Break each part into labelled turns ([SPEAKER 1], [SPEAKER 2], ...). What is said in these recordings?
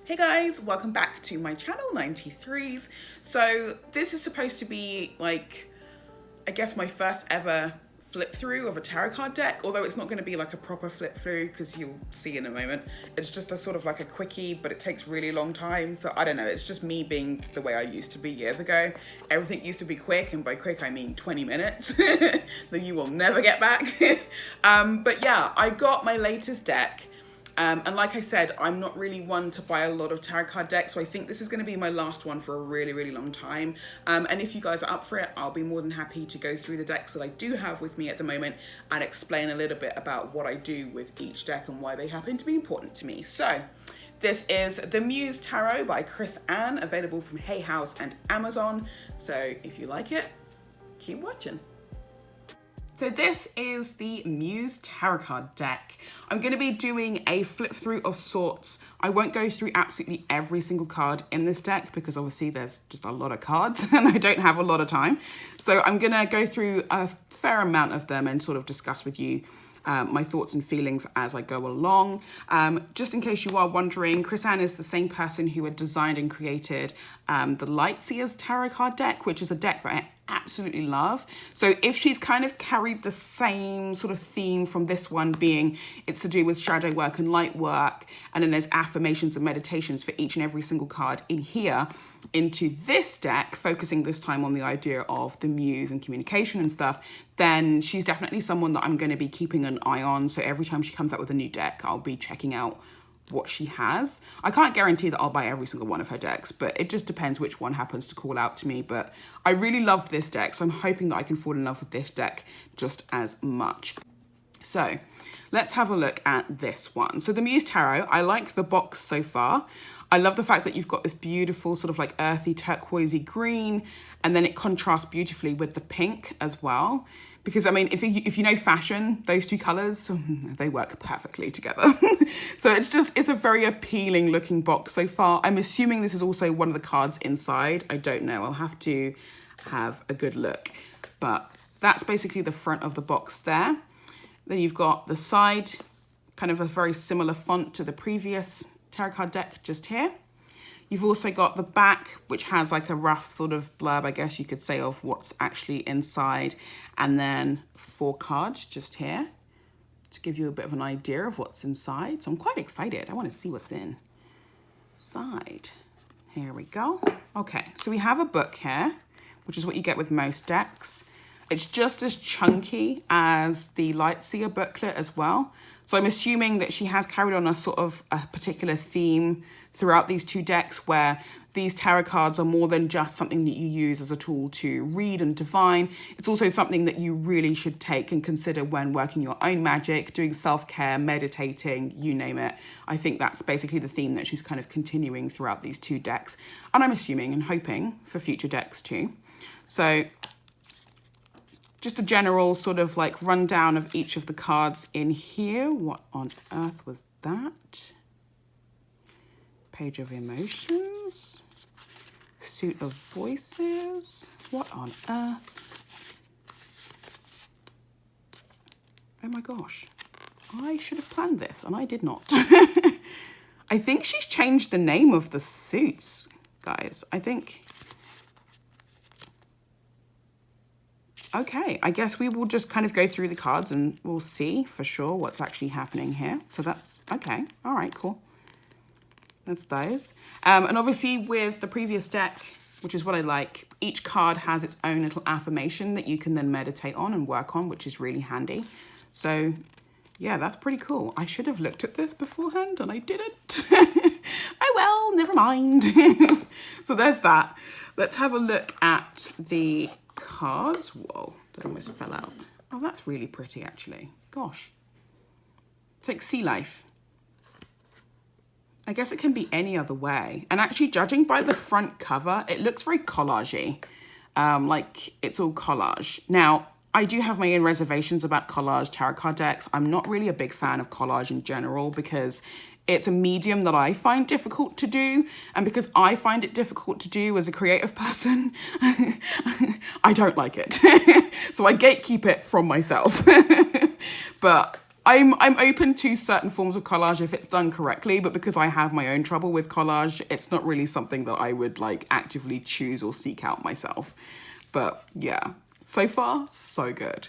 [SPEAKER 1] Hey guys, welcome back to my channel, 93s. So this is supposed to be like, I guess my first ever flip through of a tarot card deck, although it's not going to be like a proper flip through because you'll see in a moment. It's just a sort of like a quickie, but it takes really long time. So I don't know, it's just me being the way I used to be years ago. Everything used to be quick, and by quick I mean 20 minutes that you will never get back. But yeah, I got my latest deck. And like I said, I'm not really one to buy a lot of tarot card decks, so I think this is going to be my last one for a really, really long time. And if you guys are up for it, I'll be more than happy to go through the decks that I do have with me at the moment and explain a little bit about what I do with each deck and why they happen to be important to me. So this is the Muse Tarot by Chris Ann, available from Hay House and Amazon. So if you like it, keep watching. So this is the Muse Tarot card deck. I'm going to be doing a flip through of sorts. I won't go through absolutely every single card in this deck because obviously there's just a lot of cards and I don't have a lot of time. So I'm going to go through a fair amount of them and sort of discuss with you my thoughts and feelings as I go along. Just in case you are wondering, Chris Ann is the same person who had designed and created the Lightseers Tarot card deck, which is a deck that I absolutely love. So if she's kind of carried the same sort of theme from this one, being it's to do with shadow work and light work, and then there's affirmations and meditations for each and every single card in here, into this deck, focusing this time on the idea of the muse and communication and stuff, then she's definitely someone that I'm going to be keeping an eye on. So every time she comes out with a new deck, I'll be checking out what she has. I can't guarantee that I'll buy every single one of her decks, but it just depends which one happens to call out to me. But I really love this deck, so I'm hoping that I can fall in love with this deck just as much. So let's have a look at this one. So the Muse Tarot, I like the box so far. I love the fact that you've got this beautiful sort of like earthy turquoisey green, and then it contrasts beautifully with the pink as well. Because, I mean, if you know fashion, those two colours, they work perfectly together. So it's a very appealing looking box so far. I'm assuming this is also one of the cards inside. I don't know. I'll have to have a good look. But that's basically the front of the box there. Then you've got the side, kind of a very similar font to the previous tarot card deck just here. You've also got the back, which has like a rough sort of blurb, I guess you could say, of what's actually inside. And then 4 cards just here to give you a bit of an idea of what's inside. So I'm quite excited. I want to see what's inside. Here we go. Okay, so we have a book here, which is what you get with most decks. It's just as chunky as the Lightseer booklet as well. So I'm assuming that she has carried on a sort of a particular theme throughout these two decks, where these tarot cards are more than just something that you use as a tool to read and divine. It's also something that you really should take and consider when working your own magic, doing self-care, meditating, you name it. I think that's basically the theme that she's kind of continuing throughout these two decks. And I'm assuming and hoping for future decks too. So just a general sort of like rundown of each of the cards in here. What on earth was that? Page of Emotions. Suit of Voices. What on earth? Oh my gosh. I should have planned this and I did not. I think she's changed the name of the suits, guys. I think... Okay, I guess we will just kind of go through the cards and we'll see for sure what's actually happening here. So that's, okay, all right, cool. That's those. And obviously with the previous deck, which is what I like, each card has its own little affirmation that you can then meditate on and work on, which is really handy. So yeah, that's pretty cool. I should have looked at this beforehand and I didn't. Oh well, never mind. So there's that. Let's have a look at the cards. Whoa, that almost fell out. Oh, that's really pretty actually. Gosh. It's like sea life. I guess it can be any other way. And actually, judging by the front cover, it looks very collage-y. Like it's all collage. Now, I do have my own reservations about collage tarot card decks. I'm not really a big fan of collage in general because it's a medium that I find difficult to do. And because I find it difficult to do as a creative person, I don't like it. So I gatekeep it from myself. But I'm open to certain forms of collage if it's done correctly, but because I have my own trouble with collage, it's not really something that I would like actively choose or seek out myself. But yeah, so far, so good.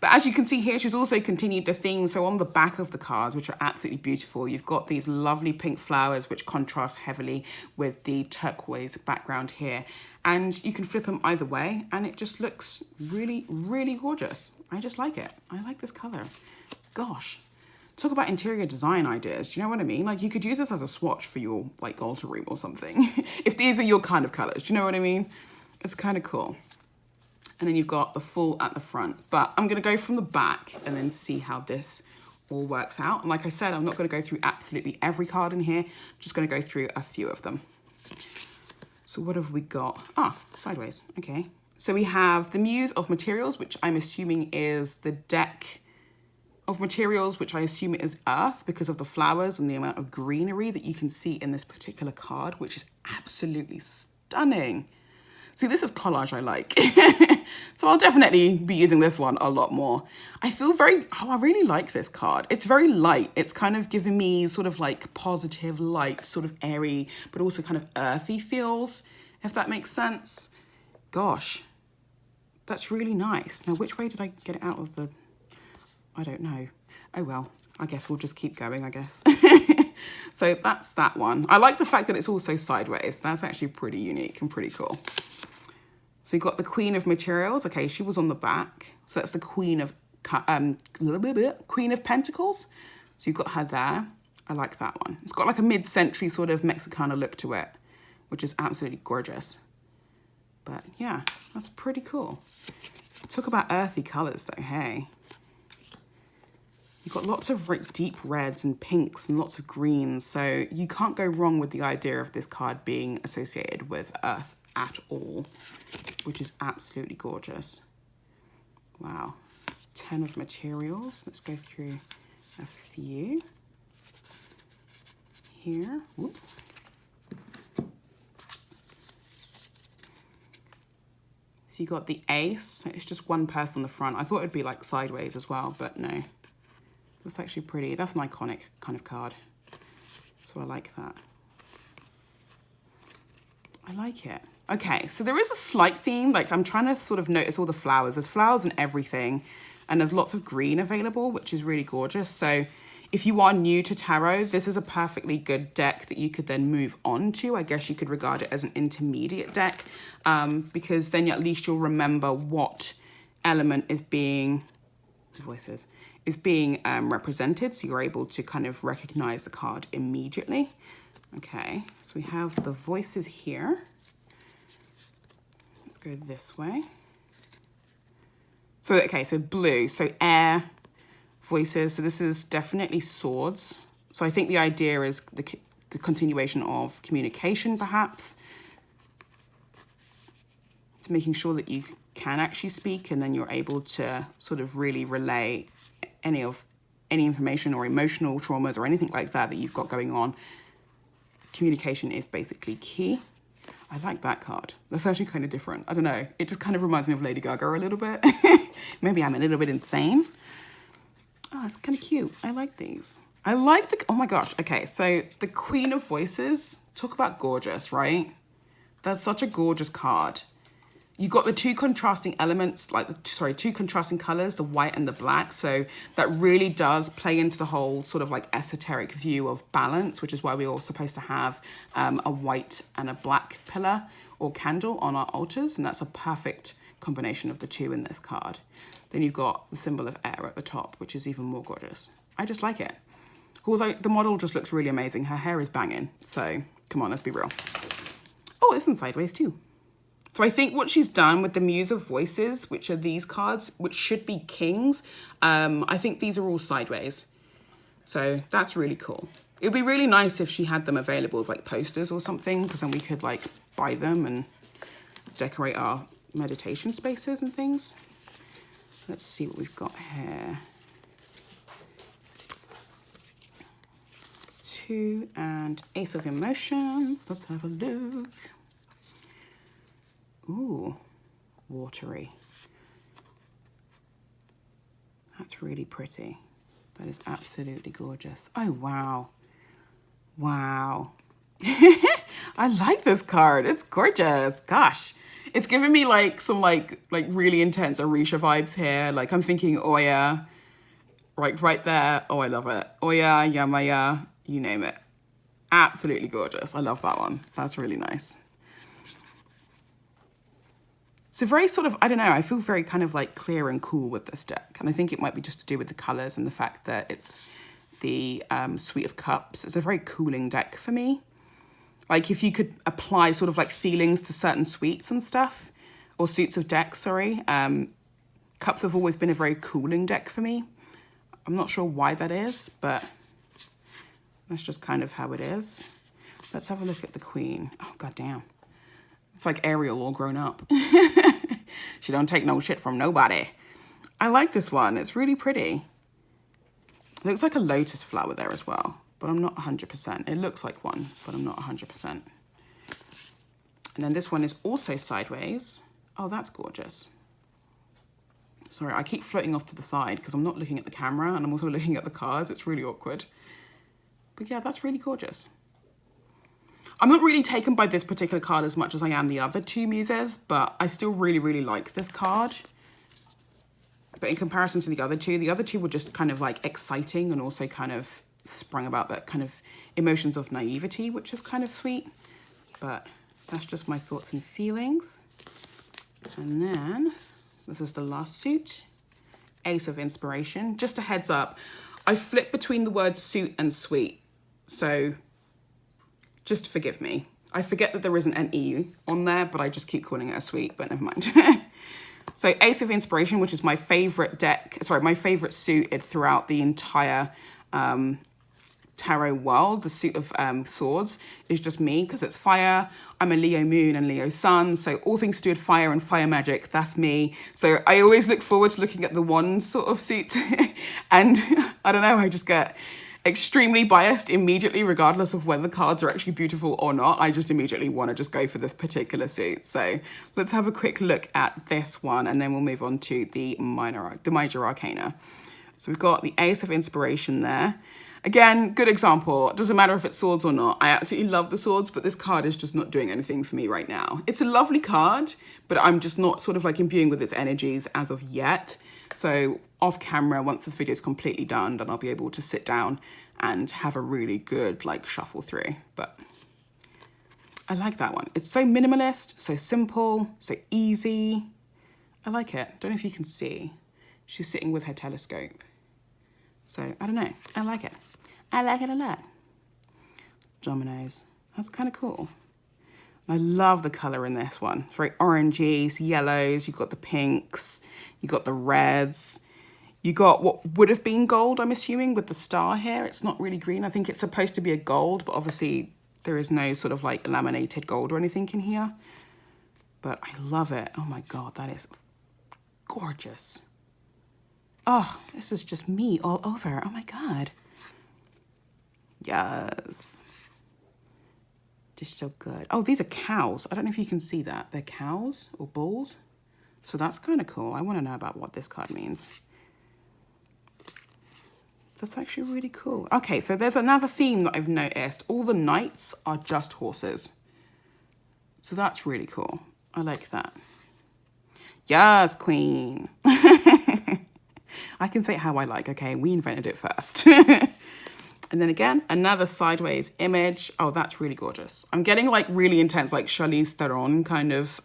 [SPEAKER 1] But as you can see here, she's also continued the theme. So on the back of the cards, which are absolutely beautiful, you've got these lovely pink flowers, which contrast heavily with the turquoise background here. And you can flip them either way, and it just looks really, really gorgeous. I just like it. I like this color. Gosh, talk about interior design ideas. Do you know what I mean? Like, you could use this as a swatch for your like altar room or something. If these are your kind of colors, do you know what I mean? It's kind of cool. And then you've got the full at the front, but I'm going to go from the back and then see how this all works out. And like I said, I'm not going to go through absolutely every card in here, just going to go through a few of them. So what have we got? Ah, sideways. Okay. So we have the Muse of Materials, which I'm assuming is the deck of materials, which I assume is earth because of the flowers and the amount of greenery that you can see in this particular card, which is absolutely stunning. See, this is collage I like. So I'll definitely be using this one a lot more. I really like this card. It's very light. It's kind of giving me sort of like positive, light, sort of airy, but also kind of earthy feels, if that makes sense. Gosh, that's really nice. Now, which way did I get it out of the... I don't know. Oh, well, I guess we'll just keep going, I guess. So that's that one. I like the fact that it's also sideways. That's actually pretty unique and pretty cool. So you've got the Queen of Materials. Okay, she was on the back. So that's the Queen of Pentacles. So you've got her there. I like that one. It's got like a mid-century sort of Mexicana look to it, which is absolutely gorgeous. But yeah, that's pretty cool. Talk about earthy colors though, hey. You've got lots of deep reds and pinks and lots of greens. So you can't go wrong with the idea of this card being associated with earth at all, which is absolutely gorgeous. Wow. 10 of materials. Let's go through a few here. Whoops. So you got the ace. It's just one person on the front. I thought it'd be like sideways as well, but no. That's actually pretty. That's an iconic kind of card. So I like that. I like it. Okay, so there is a slight theme. Like, I'm trying to sort of notice all the flowers. There's flowers and everything. And there's lots of green available, which is really gorgeous. So if you are new to tarot, this is a perfectly good deck that you could then move on to. I guess you could regard it as an intermediate deck, because then at least you'll remember what element is being represented. So you're able to kind of recognize the card immediately. Okay, so we have the voices here. Let's go this way. So, okay, so blue, so air, voices. So this is definitely swords. So I think the idea is the continuation of communication, perhaps. It's making sure that you can actually speak, and then you're able to sort of really relay any information or emotional traumas or anything like that that you've got going on. Communication is basically key. I like that card. That's actually kind of different. I don't know. It just kind of reminds me of Lady Gaga a little bit. Maybe I'm a little bit insane. Oh, it's kind of cute. I like these. I like the... Oh my gosh. Okay, so the Queen of Voices. Talk about gorgeous, right? That's such a gorgeous card. You've got the two contrasting elements, two contrasting colors, the white and the black. So that really does play into the whole sort of like esoteric view of balance, which is why we're all supposed to have a white and a black pillar or candle on our altars. And that's a perfect combination of the two in this card. Then you've got the symbol of air at the top, which is even more gorgeous. I just like it. Also, the model just looks really amazing. Her hair is banging. So come on, let's be real. Oh, this one's sideways too. So I think what she's done with the Muse of Voices, which are these cards, which should be kings, I think these are all sideways. So that's really cool. It would be really nice if she had them available as like posters or something, because then we could like buy them and decorate our meditation spaces and things. Let's see what we've got here. 2 and Ace of Emotions. Let's have a look. Ooh, watery. That's really pretty. That is absolutely gorgeous. Oh, wow. Wow. I like this card. It's gorgeous. Gosh. It's giving me like some like really intense Orisha vibes here. Like I'm thinking Oya, right there. Oh, I love it. Oya, Yamaya, you name it. Absolutely gorgeous. I love that one. That's really nice. So very sort of, I don't know, I feel very kind of like clear and cool with this deck. And I think it might be just to do with the colors and the fact that it's the Suite of Cups. It's a very cooling deck for me. Like if you could apply sort of like feelings to certain suites and stuff, or suits of decks, sorry. Cups have always been a very cooling deck for me. I'm not sure why that is, but that's just kind of how it is. Let's have a look at the Queen. Oh, goddamn. It's like Ariel all grown up. She don't take no shit from nobody. I like this one. It's really pretty. It looks like a lotus flower there as well, but I'm not 100%. It looks like one, but I'm not 100%. And then this one is also sideways. Oh, that's gorgeous. Sorry, I keep floating off to the side because I'm not looking at the camera and I'm also looking at the cards. It's really awkward. But yeah, that's really gorgeous. I'm not really taken by this particular card as much as I am the other two Muses, but I still really, really like this card. But in comparison to the other two were just kind of like exciting and also kind of sprung about that kind of emotions of naivety, which is kind of sweet. But that's just my thoughts and feelings. And then this is the last suit, Ace of Inspiration. Just a heads up, I flip between the words suit and sweet. So just forgive me. I forget that there isn't an E on there, but I just keep calling it a suite, but never mind. So Ace of Inspiration, which is my favorite deck, sorry, my favorite suited throughout the entire tarot world. The suit of swords is just me because it's fire. I'm a Leo moon and Leo sun, so all things to do with fire and fire magic, that's me. So I always look forward to looking at the one sort of suit and I don't know, I just get extremely biased immediately, regardless of whether the cards are actually beautiful or not. I just immediately want to just go for this particular suit. So let's have a quick look at this one and then we'll move on to the Major Arcana. So we've got the Ace of Inspiration there. Again, good example. It doesn't matter if it's swords or not. I absolutely love the swords, but this card is just not doing anything for me right now. It's a lovely card, but I'm just not sort of like imbuing with its energies as of yet. So off camera, once this video is completely done, then I'll be able to sit down and have a really good like shuffle through. But I like that one. It's so minimalist, so simple, so easy. I like it. Don't know if you can see. She's sitting with her telescope. So I don't know. I like it. I like it a lot. Dominoes. That's kind of cool. I love the color in this one. It's very orangey, yellows. You've got the pinks. You got the reds. You got what would have been gold, I'm assuming, with the star here. It's not really green. I think it's supposed to be a gold, but obviously there is no sort of like laminated gold or anything in here. But I love it. Oh my God, that is gorgeous. Oh, this is just me all over. Oh my God. Yes. Just so good. Oh, these are cows. I don't know if you can see that. They're cows or bulls. So that's kind of cool. I want to know about what this card means. That's actually really cool. Okay, so there's another theme that I've noticed. All the knights are just horses. So that's really cool. I like that. Yes, queen. I can say it how I like, okay? We invented it first. And then again, another sideways image. Oh, that's really gorgeous. I'm getting like really intense, like Charlize Theron kind of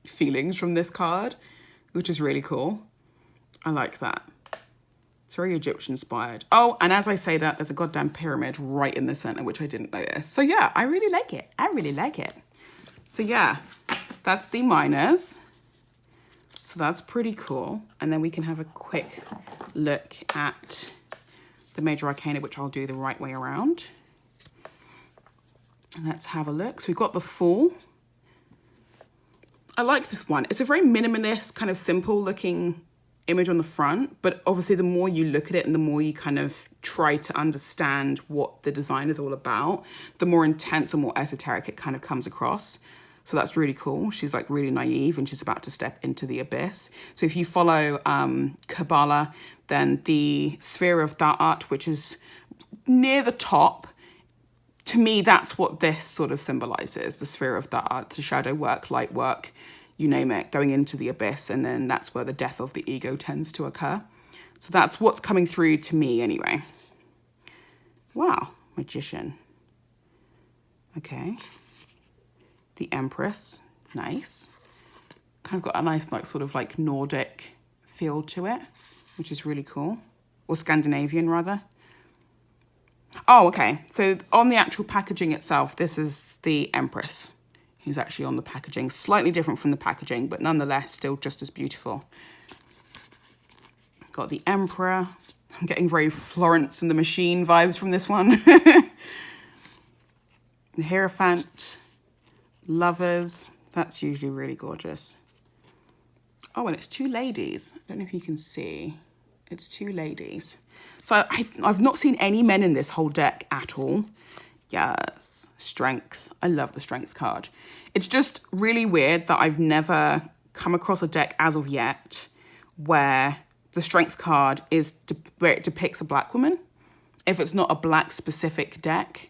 [SPEAKER 1] feelings from this card, which is really cool. I like that. It's very Egyptian inspired. Oh, and as I say that, there's a goddamn pyramid right in the center, which I didn't notice. So yeah, I really like it. I really like it. So yeah, that's the minors. So that's pretty cool. And then we can have a quick look at the Major Arcana, which I'll do the right way around. And let's have a look. So we've got the Fool. I like this one. It's a very minimalist, kind of simple looking image on the front, but obviously the more you look at it and the more you kind of try to understand what the design is all about, the more intense and more esoteric it kind of comes across. So that's really cool. She's like really naive and she's about to step into the abyss. So if you follow Kabbalah, then the sphere of Da'at, which is near the top, to me, that's what this sort of symbolizes, the sphere of Da'at, the shadow work, light work, you name it, going into the abyss. And then that's where the death of the ego tends to occur. So that's what's coming through to me anyway. Wow, Magician. Okay. The Empress, nice. Kind of got a nice, like, sort of like Nordic feel to it, which is really cool. Or Scandinavian, rather. Oh, okay. So on the actual packaging itself, this is the Empress, who's actually on the packaging. Slightly different from the packaging, but nonetheless, still just as beautiful. Got the Emperor. I'm getting very Florence and the Machine vibes from this one. The Hierophant. Lovers. That's usually really gorgeous. Oh, and it's two ladies. I don't know if you can see. It's two ladies. So I've not seen any men in this whole deck at all. Yes, Strength. I love the Strength card. It's just really weird that I've never come across a deck as of yet where the Strength card is where it depicts a black woman. If it's not a black specific deck,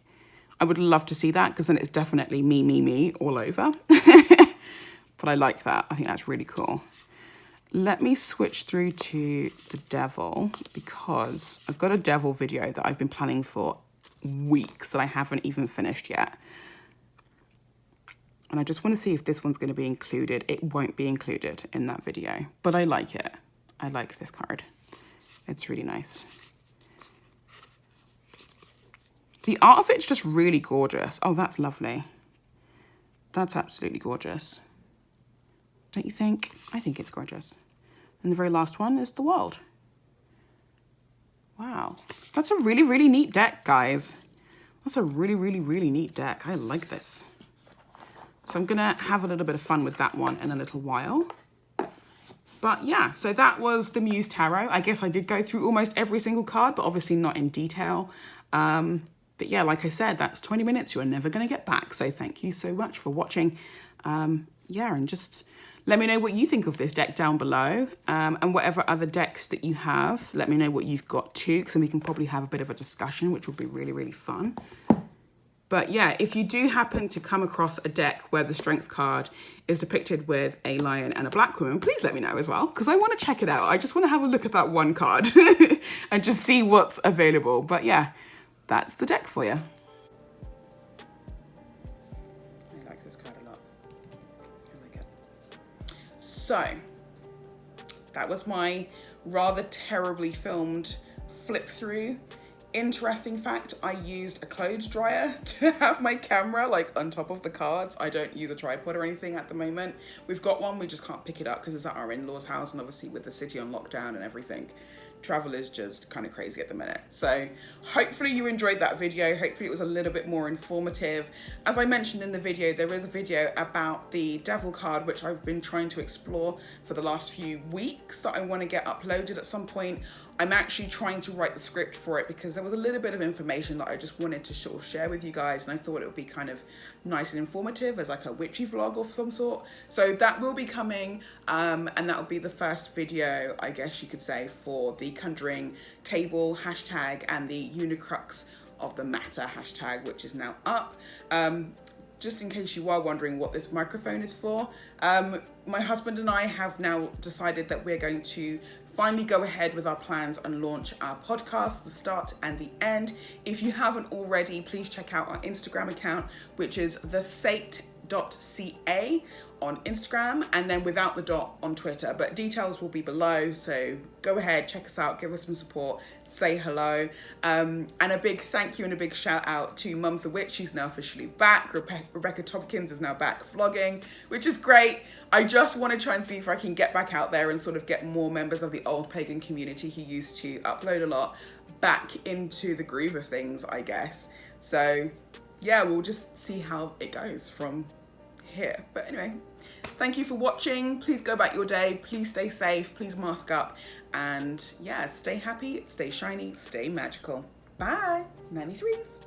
[SPEAKER 1] I would love to see that, because then it's definitely me all over. But I like that. I think that's really cool. Let me switch through to the Devil, because I've got a Devil video that I've been planning for weeks that I haven't even finished yet. And I just want to see if this one's going to be included. It won't be included in that video, but I like it. I like this card. It's really nice. The art of it's just really gorgeous. Oh, that's lovely. That's absolutely gorgeous. Don't you think? I think it's gorgeous. And the very last one is the World. Wow. That's a really, really neat deck, guys. That's a really, really, really neat deck. I like this. So I'm going to have a little bit of fun with that one in a little while. But yeah, so that was the Muse Tarot. I guess I did go through almost every single card, but obviously not in detail. But yeah, like I said, that's 20 minutes you're never going to get back. So thank you so much for watching. Yeah, and just let me know what you think of this deck down below. And whatever other decks that you have, let me know what you've got too, because then we can probably have a bit of a discussion, which would be really, really fun. But yeah, if you do happen to come across a deck where the Strength card is depicted with a lion and a black woman, please let me know as well, because I want to check it out. I just want to have a look at that one card and just see what's available. But yeah, that's the deck for you. I like this card a lot. I like it. So that was my rather terribly filmed flip through. Interesting fact, I used a clothes dryer to have my camera like on top of the cards. I don't use a tripod or anything at the moment. We've got one, we just can't pick it up because it's at our in-laws' house, and obviously with the city on lockdown and everything, travel is just kind of crazy at the minute. So hopefully you enjoyed that video. Hopefully it was a little bit more informative. As I mentioned in the video, there is a video about the Devil card, which I've been trying to explore for the last few weeks, that I want to get uploaded at some point. I'm actually trying to write the script for it because there was a little bit of information that I just wanted to sort of share with you guys, and I thought it would be kind of nice and informative as like a witchy vlog of some sort. So that will be coming, and that will be the first video, I guess you could say, for the Conjuring table hashtag and the Unicrux of the Matter hashtag, which is now up. Just in case you are wondering what this microphone is for, my husband and I have now decided that we're going to finally go ahead with our plans and launch our podcast, The Start and the End. If you haven't already, please check out our Instagram account, which is thesate.ca on Instagram, and then without the dot on Twitter, but details will be below. So go ahead, check us out, give us some support, say hello. And a big thank you and a big shout out to Mum's the Witch. She's now officially back. Rebecca Tompkins is now back vlogging, which is great. I just want to try and see if I can get back out there and sort of get more members of the old pagan community who used to upload a lot back into the groove of things, I guess. So yeah, we'll just see how it goes from here. But anyway, thank you for watching. Please go about your day. Please stay safe. Please mask up. And yeah, stay happy, stay shiny, stay magical. Bye. 93s.